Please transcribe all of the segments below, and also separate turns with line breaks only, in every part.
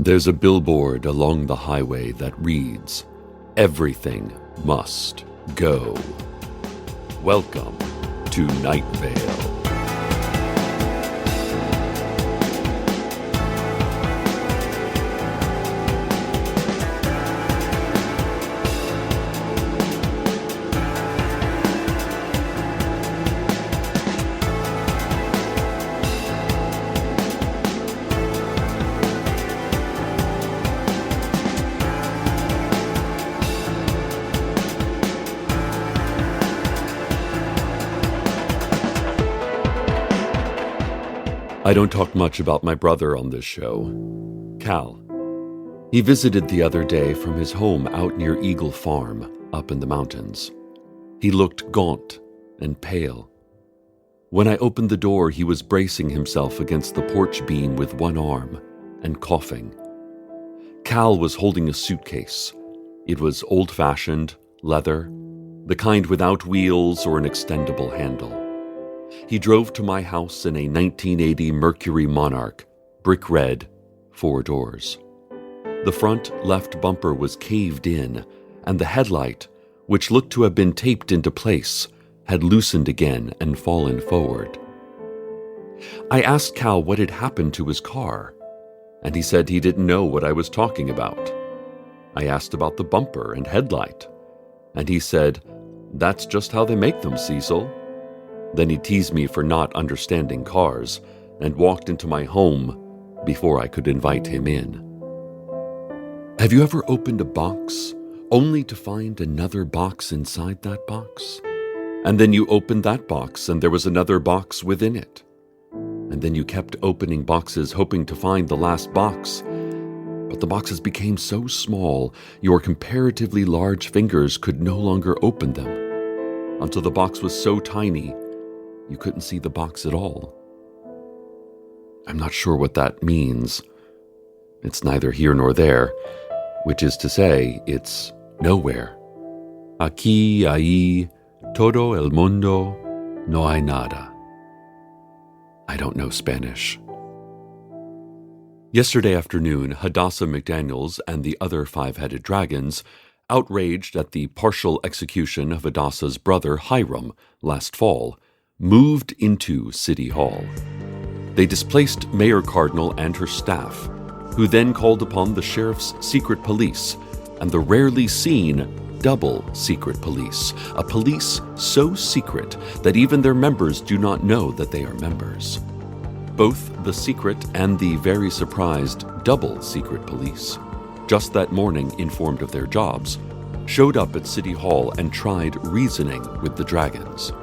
There's a billboard along the highway that reads, "Everything must go." Welcome to Night Vale. I don't talk much about my brother on this show, Cal. He visited the other day from his home out near Eagle Farm, up in the mountains. He looked gaunt and pale. When I opened the door, he was bracing himself against the porch beam with one arm and coughing. Cal was holding a suitcase. It was old-fashioned, leather, the kind without wheels or an extendable handle. He drove to my house in a 1980 Mercury Monarch, brick red, 4 doors. The front left bumper was caved in, and the headlight, which looked to have been taped into place, had loosened again and fallen forward. I asked Cal what had happened to his car, and he said he didn't know what I was talking about. I asked about the bumper and headlight, and he said, "That's just how they make them, Cecil." Then he teased me for not understanding cars and walked into my home before I could invite him in. Have you ever opened a box only to find another box inside that box? And then you opened that box and there was another box within it. And then you kept opening boxes hoping to find the last box, but the boxes became so small your comparatively large fingers could no longer open them, until the box was so tiny you couldn't see the box at all. I'm not sure what that means. It's neither here nor there, which is to say, it's nowhere. Aquí, ahí, todo el mundo, no hay nada. I don't know Spanish. Yesterday afternoon, Hadassah McDaniels and the other 5-headed dragons, outraged at the partial execution of Hadassah's brother Hiram last fall, moved into City Hall. They displaced Mayor Cardinal and her staff, who then called upon the sheriff's secret police and the rarely seen double secret police, a police so secret that even their members do not know that they are members. Both the secret and the very surprised double secret police, just that morning informed of their jobs, showed up at City Hall and tried reasoning with the dragons.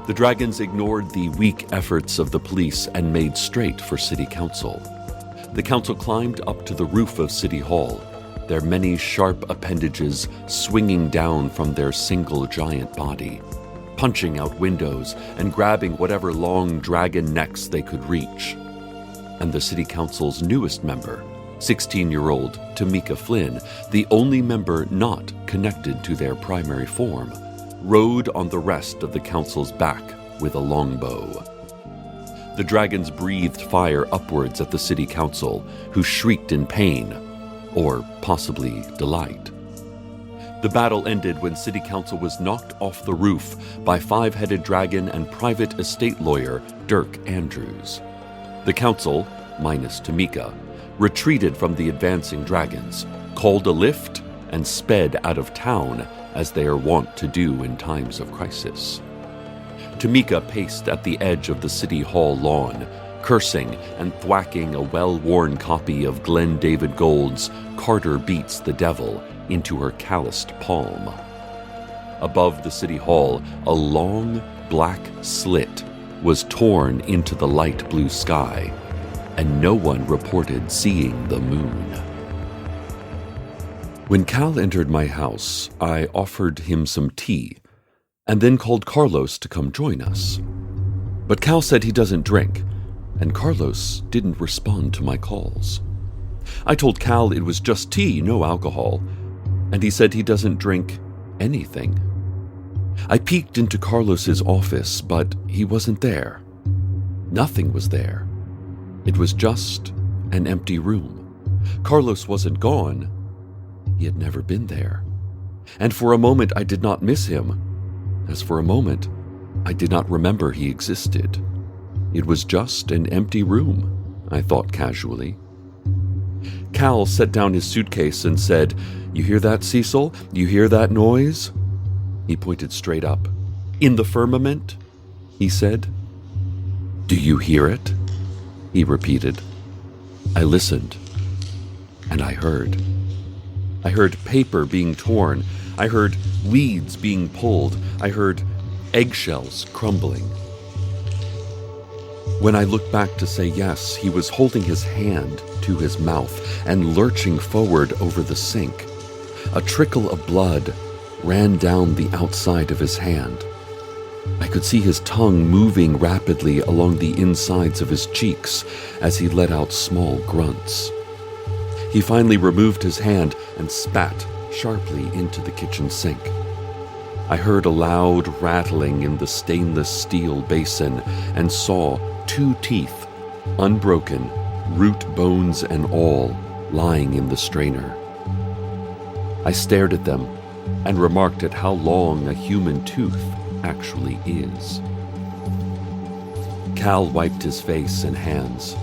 The dragons ignored the weak efforts of the police and made straight for City Council. The council climbed up to the roof of City Hall, their many sharp appendages swinging down from their single giant body, punching out windows and grabbing whatever long dragon necks they could reach. And the City Council's newest member, 16-year-old Tamika Flynn, the only member not connected to their primary form, rode on the rest of the council's back with a longbow. The dragons breathed fire upwards at the City Council, who shrieked in pain, or possibly delight. The battle ended when City Council was knocked off the roof by 5-headed dragon and private estate lawyer Dirk Andrews. The council, minus Tamika, retreated from the advancing dragons, called a lift, and sped out of town as they are wont to do in times of crisis. Tamika paced at the edge of the City Hall lawn, cursing and thwacking a well-worn copy of Glenn David Gould's Carter Beats the Devil into her calloused palm. Above the City Hall, a long, black slit was torn into the light blue sky, and no one reported seeing the moon. When Cal entered my house, I offered him some tea, and then called Carlos to come join us. But Cal said he doesn't drink, and Carlos didn't respond to my calls. I told Cal it was just tea, no alcohol, and he said he doesn't drink anything. I peeked into Carlos's office, but he wasn't there. Nothing was there. It was just an empty room. Carlos wasn't gone. He had never been there. And for a moment I did not miss him. As for a moment, I did not remember he existed. It was just an empty room, I thought casually. Cal set down his suitcase and said, "You hear that, Cecil? You hear that noise?" He pointed straight up. "In the firmament?" he said. "Do you hear it?" he repeated. I listened, and I heard. I heard paper being torn. I heard weeds being pulled. I heard eggshells crumbling. When I looked back to say yes, he was holding his hand to his mouth and lurching forward over the sink. A trickle of blood ran down the outside of his hand. I could see his tongue moving rapidly along the insides of his cheeks as he let out small grunts. He finally removed his hand and spat sharply into the kitchen sink. I heard a loud rattling in the stainless steel basin and saw 2 teeth, unbroken, root bones and all, lying in the strainer. I stared at them and remarked at how long a human tooth actually is. Cal wiped his face and hands.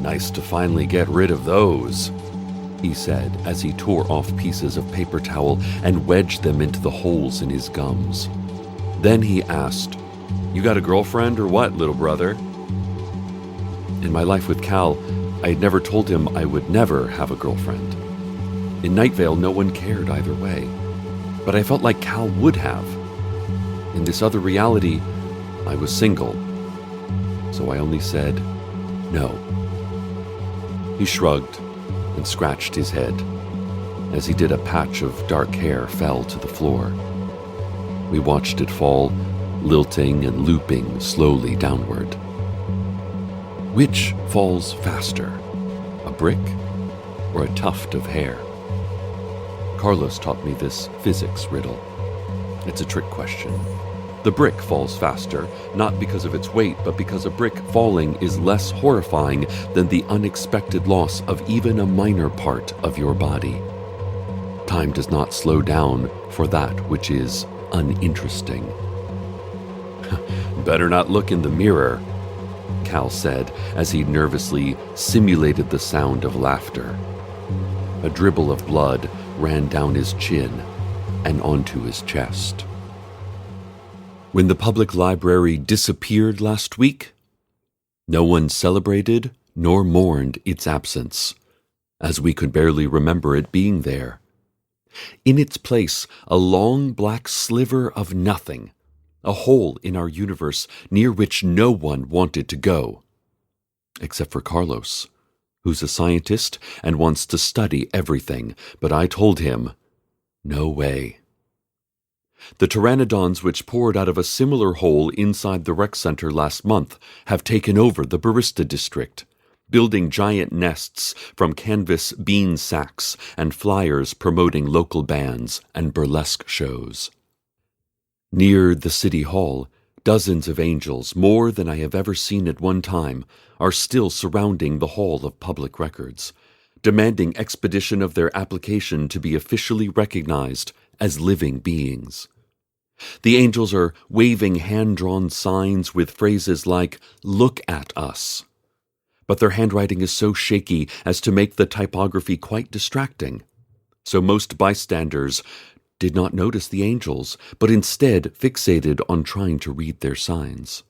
"Nice to finally get rid of those," he said as he tore off pieces of paper towel and wedged them into the holes in his gums. Then he asked, "You got a girlfriend or what, little brother?" In my life with Cal, I had never told him I would never have a girlfriend. In Night Vale, no one cared either way, but I felt like Cal would have. In this other reality, I was single, so I only said no. He shrugged and scratched his head. As he did, a patch of dark hair fell to the floor. We watched it fall, lilting and looping slowly downward. Which falls faster, a brick or a tuft of hair? Carlos taught me this physics riddle. It's a trick question. The brick falls faster, not because of its weight, but because a brick falling is less horrifying than the unexpected loss of even a minor part of your body. Time does not slow down for that which is uninteresting. "Better not look in the mirror," Cal said as he nervously simulated the sound of laughter. A dribble of blood ran down his chin and onto his chest. When the public library disappeared last week, no one celebrated nor mourned its absence, as we could barely remember it being there. In its place, a long black sliver of nothing, a hole in our universe near which no one wanted to go. Except for Carlos, who's a scientist and wants to study everything, but I told him, no way. The pteranodons which poured out of a similar hole inside the rec center last month have taken over the Barista district, building giant nests from canvas bean sacks and flyers promoting local bands and burlesque shows. Near the city hall, dozens of angels, more than I have ever seen at one time, are still surrounding the Hall of Public Records, demanding expedition of their application to be officially recognized as living beings. The angels are waving hand-drawn signs with phrases like, "Look at us." But their handwriting is so shaky as to make the typography quite distracting. So most bystanders did not notice the angels, but instead fixated on trying to read their signs.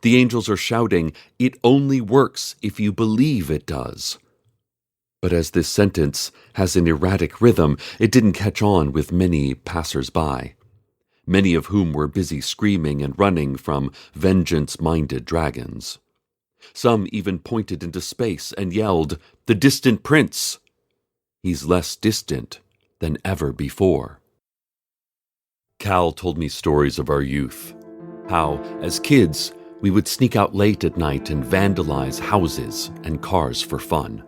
The angels are shouting, "It only works if you believe it does." But as this sentence has an erratic rhythm, it didn't catch on with many passers-by, many of whom were busy screaming and running from vengeance-minded dragons. Some even pointed into space and yelled, "The distant prince!" He's less distant than ever before. Cal told me stories of our youth, how, as kids, we would sneak out late at night and vandalize houses and cars for fun.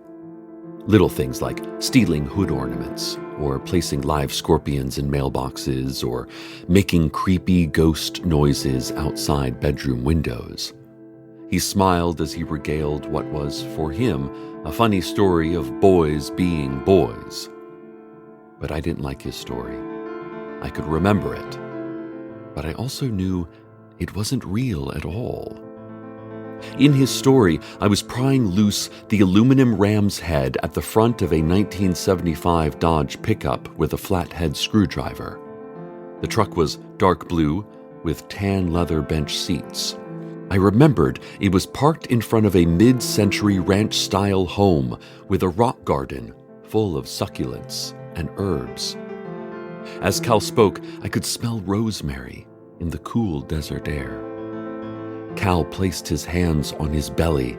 Little things like stealing hood ornaments, or placing live scorpions in mailboxes, or making creepy ghost noises outside bedroom windows. He smiled as he regaled what was, for him, a funny story of boys being boys. But I didn't like his story. I could remember it, but I also knew it wasn't real at all. In his story, I was prying loose the aluminum ram's head at the front of a 1975 Dodge pickup with a flathead screwdriver. The truck was dark blue with tan leather bench seats. I remembered it was parked in front of a mid-century ranch-style home with a rock garden full of succulents and herbs. As Cal spoke, I could smell rosemary in the cool desert air. Cal placed his hands on his belly,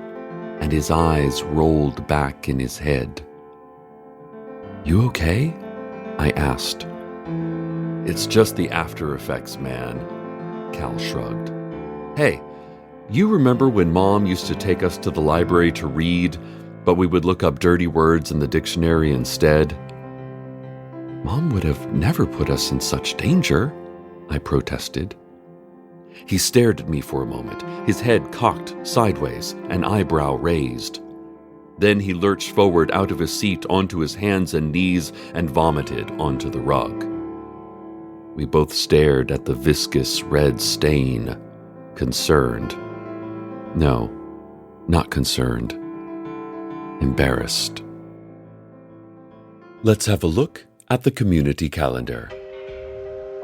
and his eyes rolled back in his head. "You okay?" I asked. "It's just the after effects, man," Cal shrugged. "Hey, you remember when Mom used to take us to the library to read, but we would look up dirty words in the dictionary instead?" "Mom would have never put us in such danger," I protested. He stared at me for a moment, his head cocked sideways, an eyebrow raised. Then he lurched forward out of his seat onto his hands and knees and vomited onto the rug. We both stared at the viscous red stain, concerned. No, not concerned. Embarrassed. Let's have a look at the community calendar.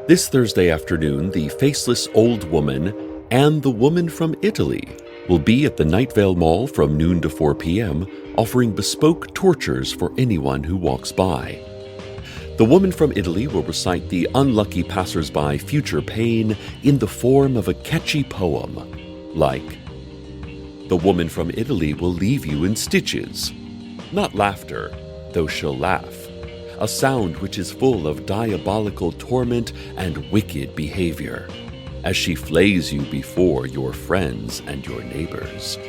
This Thursday afternoon, the Faceless Old Woman and the Woman from Italy will be at the Night Vale Mall from noon to 4 p.m., offering bespoke tortures for anyone who walks by. The Woman from Italy will recite the unlucky passersby future pain in the form of a catchy poem, like, "The Woman from Italy will leave you in stitches. Not laughter, though she'll laugh. A sound which is full of diabolical torment and wicked behavior, as she flays you before your friends and your neighbors.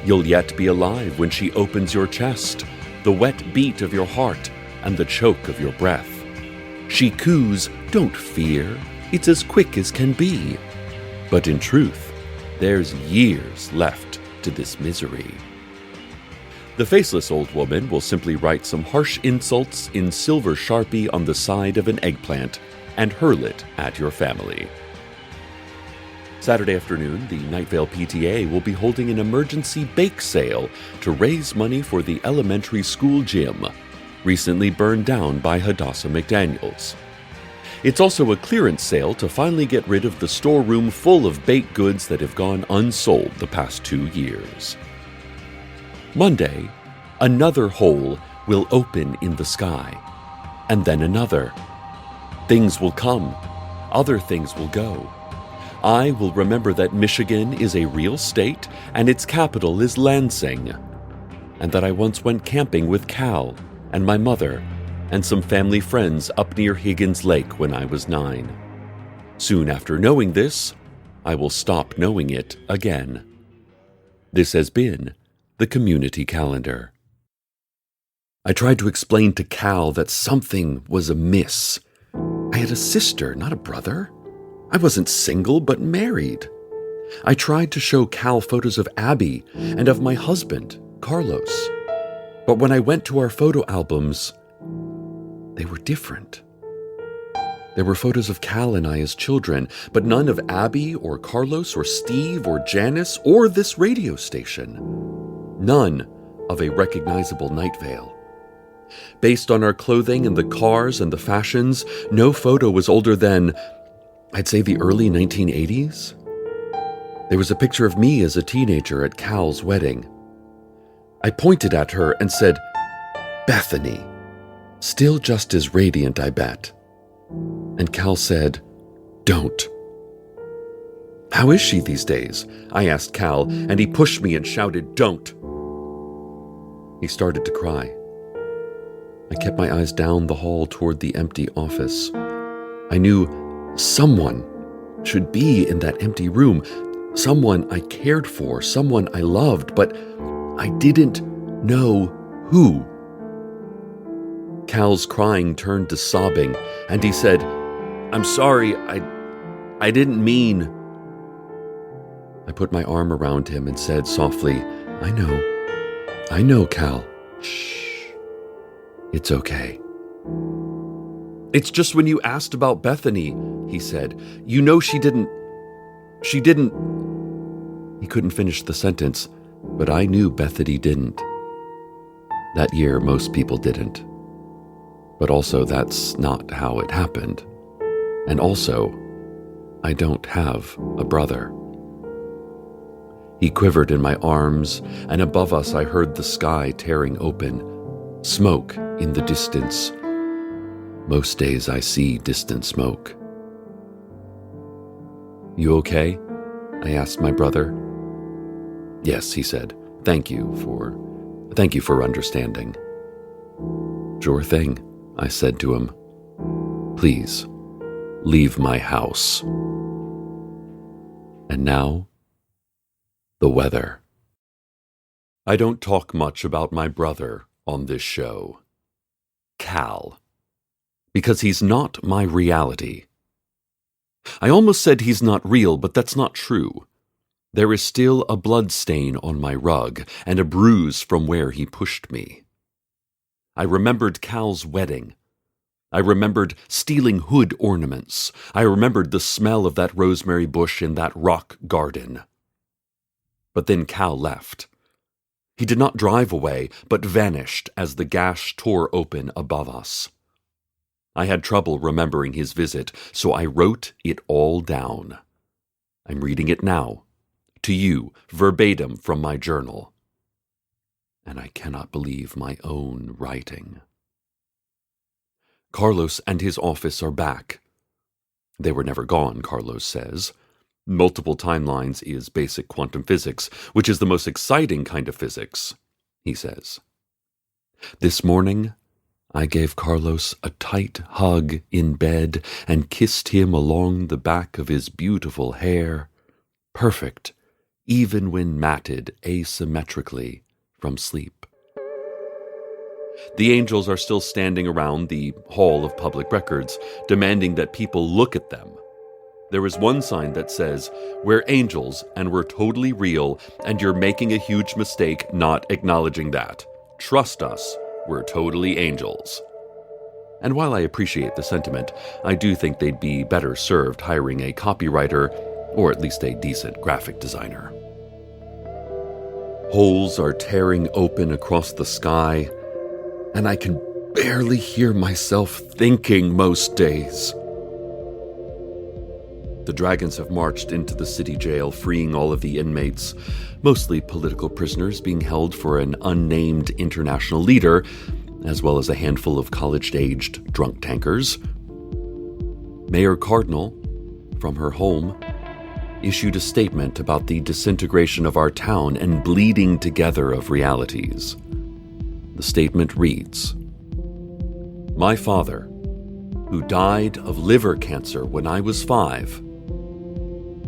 You'll yet be alive when she opens your chest, the wet beat of your heart and the choke of your breath. She coos, 'Don't fear, it's as quick as can be.' But in truth, there's years left to this misery." The Faceless Old Woman will simply write some harsh insults in silver Sharpie on the side of an eggplant and hurl it at your family. Saturday afternoon, the Night Vale PTA will be holding an emergency bake sale to raise money for the elementary school gym, recently burned down by Hadassah McDaniels. It's also a clearance sale to finally get rid of the storeroom full of baked goods that have gone unsold the past 2 years. Monday, another hole will open in the sky, and then another. Things will come, other things will go. I will remember that Michigan is a real state and its capital is Lansing, and that I once went camping with Cal and my mother and some family friends up near Higgins Lake when I was 9. Soon after knowing this, I will stop knowing it again. This has been the Community Calendar. I tried to explain to Cal that something was amiss. I had a sister, not a brother. I wasn't single, but married. I tried to show Cal photos of Abby and of my husband, Carlos. But when I went to our photo albums, they were different. There were photos of Cal and I as children, but none of Abby or Carlos or Steve or Janice or this radio station. None of a recognizable Night Vale. Based on our clothing and the cars and the fashions, no photo was older than, I'd say, the early 1980s. There was a picture of me as a teenager at Cal's wedding. I pointed at her and said, "Bethany, still just as radiant, I bet." And Cal said, "Don't." "How is she these days?" I asked Cal, and he pushed me and shouted, "Don't." He started to cry. I kept my eyes down the hall toward the empty office. I knew someone should be in that empty room, someone I cared for, someone I loved, but I didn't know who. Cal's crying turned to sobbing, and he said, "I'm sorry, I didn't mean..." I put my arm around him and said softly, I know, Cal. Shh. It's okay. It's just when you asked about Bethany, he said. You know she didn't... He couldn't finish the sentence, but I knew Bethany didn't. That year, most people didn't. But also, that's not how it happened. And also, I don't have a brother. He quivered in my arms, and above us I heard the sky tearing open, smoke in the distance. Most days I see distant smoke. You okay? I asked my brother. Yes, he said. Thank you for understanding. Sure thing, I said to him. Please, leave my house. And now, the weather. I don't talk much about my brother on this show. Cal. Because he's not my reality. I almost said he's not real, but that's not true. There is still a blood stain on my rug and a bruise from where he pushed me. I remembered Cal's wedding. I remembered stealing hood ornaments. I remembered the smell of that rosemary bush in that rock garden. But then Cal left. He did not drive away, but vanished as the gash tore open above us. I had trouble remembering his visit, so I wrote it all down. I'm reading it now, to you, verbatim from my journal. And I cannot believe my own writing. Carlos and his office are back. They were never gone, Carlos says. Multiple timelines is basic quantum physics, which is the most exciting kind of physics, he says. This morning, I gave Carlos a tight hug in bed and kissed him along the back of his beautiful hair, perfect, even when matted asymmetrically from sleep. The angels are still standing around the Hall of Public Records, demanding that people look at them. There is one sign that says, "We're angels and we're totally real, and you're making a huge mistake not acknowledging that. Trust us, we're totally angels." And while I appreciate the sentiment, I do think they'd be better served hiring a copywriter or at least a decent graphic designer. Holes are tearing open across the sky, and I can barely hear myself thinking most days. The dragons have marched into the city jail, freeing all of the inmates, mostly political prisoners being held for an unnamed international leader, as well as a handful of college-aged drunk tankers. Mayor Cardinal, from her home, issued a statement about the disintegration of our town and bleeding together of realities. The statement reads, "My father, who died of liver cancer when I was 5,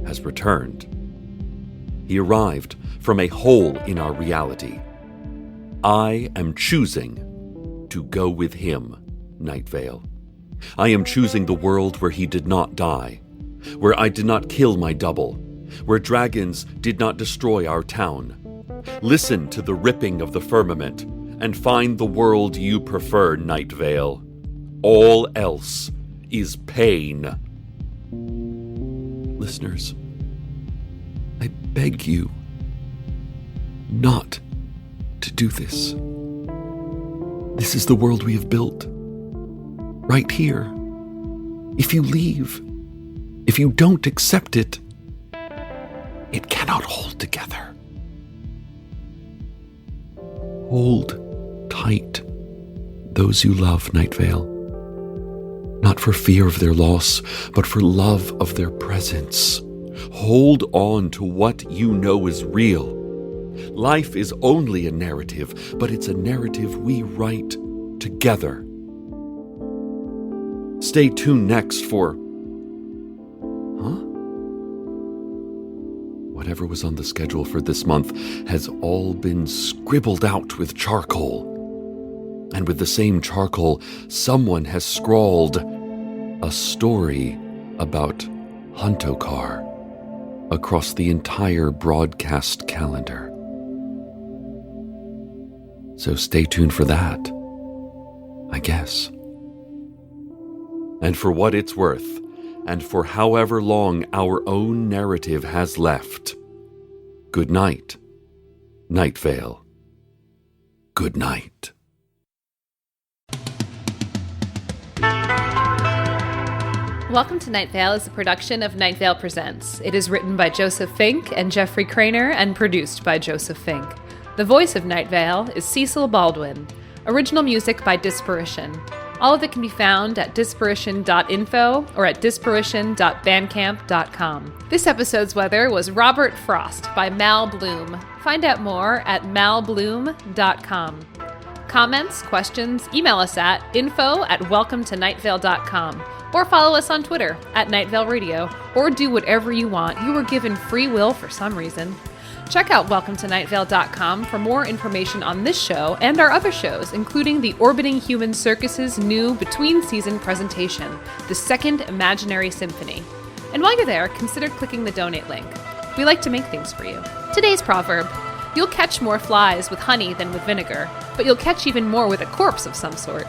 has returned. He arrived from a hole in our reality. I am choosing to go with him, Night Vale. I am choosing the world where he did not die, where I did not kill my double, where dragons did not destroy our town. Listen to the ripping of the firmament and find the world you prefer, Night Vale. All else is pain." Listeners, I beg you not to do this. This is the world we have built, right here. If you leave, if you don't accept it, it cannot hold together. Hold tight those you love, Night Vale. Not for fear of their loss, but for love of their presence. Hold on to what you know is real. Life is only a narrative, but it's a narrative we write together. Stay tuned next for... Whatever was on the schedule for this month has all been scribbled out with charcoal. And with the same charcoal, someone has scrawled a story about Huntokar. across the entire broadcast calendar. So stay tuned for that, I guess. And for what it's worth, and for however long our own narrative has left, good night, Night Vale. Good night.
Welcome to Night Vale is a production of Night Vale Presents. It is written by Joseph Fink and Jeffrey Craner and produced by Joseph Fink. The voice of Night Vale is Cecil Baldwin. Original music by Disparition. All of it can be found at disparition.info or at disparition.bandcamp.com. This episode's weather was Robert Frost by Mal Bloom. Find out more at malbloom.com. Comments, questions, email us at info@welcometonightvale.com or follow us on Twitter at Night Vale Radio, or do whatever you want. You were given free will for some reason. Check out welcometonightvale.com for more information on this show and our other shows, including the Orbiting Human Circus's new between-season presentation, The Second Imaginary Symphony. And while you're there, consider clicking the donate link. We like to make things for you. Today's proverb: you'll catch more flies with honey than with vinegar, but you'll catch even more with a corpse of some sort.